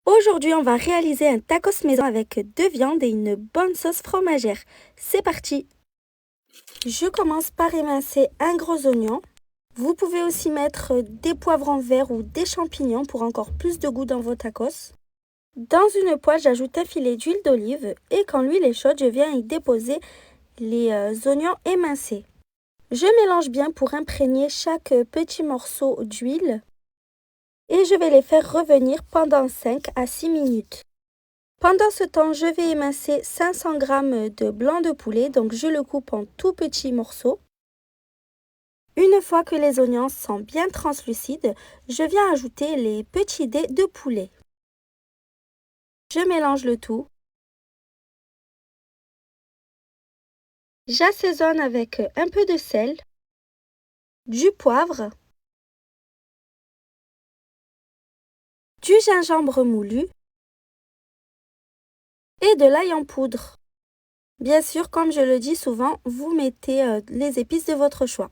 Aujourd'hui, on va réaliser un tacos maison avec 2 viandes et une bonne sauce fromagère. C'est parti! Je commence par émincer un gros oignon. Vous pouvez aussi mettre des poivrons verts ou des champignons pour encore plus de goût dans vos tacos. Dans une poêle, j'ajoute un filet d'huile d'olive et quand l'huile est chaude, je viens y déposer les oignons émincés. Je mélange bien pour imprégner chaque petit morceau d'huile et je vais les faire revenir pendant 5 à 6 minutes. Pendant ce temps, je vais émincer 500 g de blanc de poulet, donc je le coupe en tout petits morceaux. Une fois que les oignons sont bien translucides, je viens ajouter les petits dés de poulet. Je mélange le tout. J'assaisonne avec un peu de sel, du poivre, du gingembre moulu et de l'ail en poudre. Bien sûr, comme je le dis souvent, vous mettez les épices de votre choix.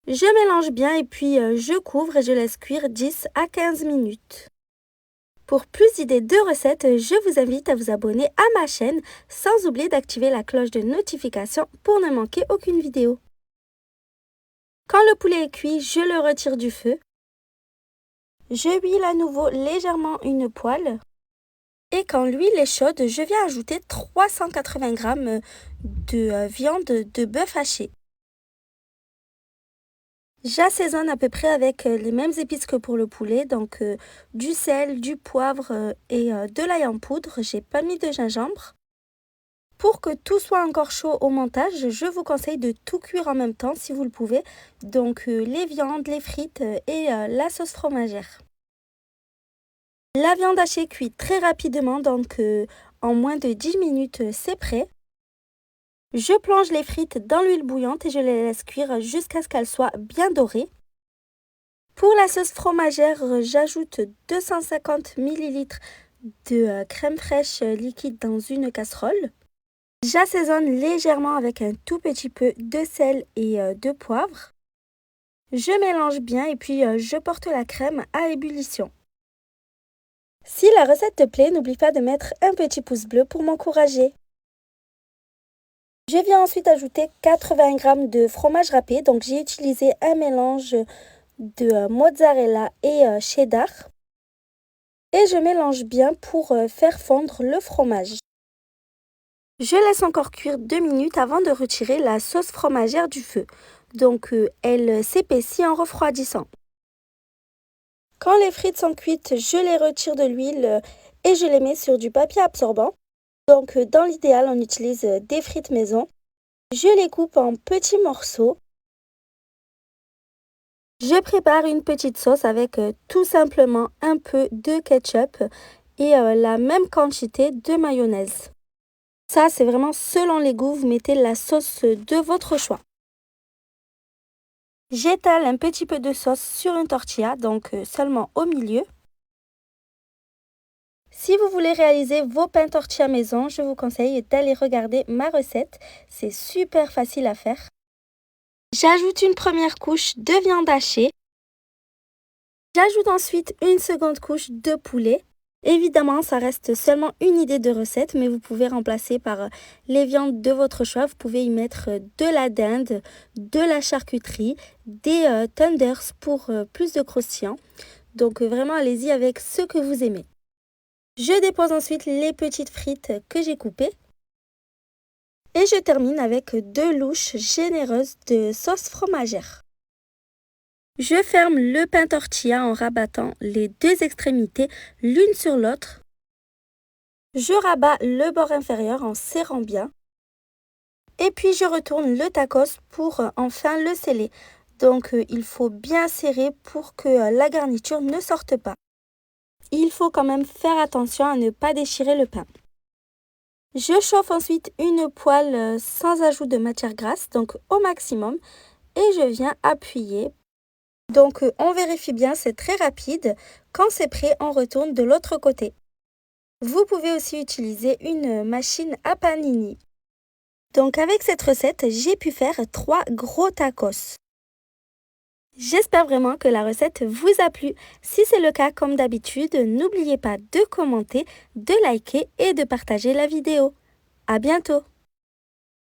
Je mélange bien et puis je couvre et je laisse cuire 10 à 15 minutes. Pour plus d'idées de recettes, je vous invite à vous abonner à ma chaîne sans oublier d'activer la cloche de notification pour ne manquer aucune vidéo. Quand le poulet est cuit, je le retire du feu. Je huile à nouveau légèrement une poêle. Et quand l'huile est chaude, je viens ajouter 380 g de viande de bœuf haché. J'assaisonne à peu près avec les mêmes épices que pour le poulet, donc du sel, du poivre et de l'ail en poudre. J'ai pas mis de gingembre. Pour que tout soit encore chaud au montage, je vous conseille de tout cuire en même temps si vous le pouvez. Donc les viandes, les frites et la sauce fromagère. La viande hachée cuit très rapidement, donc en moins de 10 minutes, c'est prêt. Je plonge les frites dans l'huile bouillante et je les laisse cuire jusqu'à ce qu'elles soient bien dorées. Pour la sauce fromagère, j'ajoute 250 ml de crème fraîche liquide dans une casserole. J'assaisonne légèrement avec un tout petit peu de sel et de poivre. Je mélange bien et puis je porte la crème à ébullition. Si la recette te plaît, n'oublie pas de mettre un petit pouce bleu pour m'encourager. Je viens ensuite ajouter 80 g de fromage râpé, donc j'ai utilisé un mélange de mozzarella et cheddar. Et je mélange bien pour faire fondre le fromage. Je laisse encore cuire 2 minutes avant de retirer la sauce fromagère du feu. Donc elle s'épaissit en refroidissant. Quand les frites sont cuites, je les retire de l'huile et je les mets sur du papier absorbant. Donc dans l'idéal, on utilise des frites maison. Je les coupe en petits morceaux. Je prépare une petite sauce avec tout simplement un peu de ketchup et la même quantité de mayonnaise. Ça, c'est vraiment selon les goûts, vous mettez la sauce de votre choix. J'étale un petit peu de sauce sur une tortilla, donc seulement au milieu. Si vous voulez réaliser vos pains tortilla maison, je vous conseille d'aller regarder ma recette. C'est super facile à faire. J'ajoute une première couche de viande hachée. J'ajoute ensuite une seconde couche de poulet. Évidemment, ça reste seulement une idée de recette, mais vous pouvez remplacer par les viandes de votre choix. Vous pouvez y mettre de la dinde, de la charcuterie, des tenders pour plus de croustillant. Donc vraiment, allez-y avec ce que vous aimez. Je dépose ensuite les petites frites que j'ai coupées. Et je termine avec 2 louches généreuses de sauce fromagère. Je ferme le pain tortilla en rabattant les 2 extrémités l'une sur l'autre. Je rabats le bord inférieur en serrant bien. Et puis je retourne le tacos pour enfin le sceller. Donc il faut bien serrer pour que la garniture ne sorte pas. Il faut quand même faire attention à ne pas déchirer le pain. Je chauffe ensuite une poêle sans ajout de matière grasse, donc au maximum. Et je viens appuyer. Donc on vérifie bien, c'est très rapide. Quand c'est prêt, on retourne de l'autre côté. Vous pouvez aussi utiliser une machine à panini. Donc avec cette recette, j'ai pu faire 3 gros tacos. J'espère vraiment que la recette vous a plu. Si c'est le cas, comme d'habitude, n'oubliez pas de commenter, de liker et de partager la vidéo. À bientôt!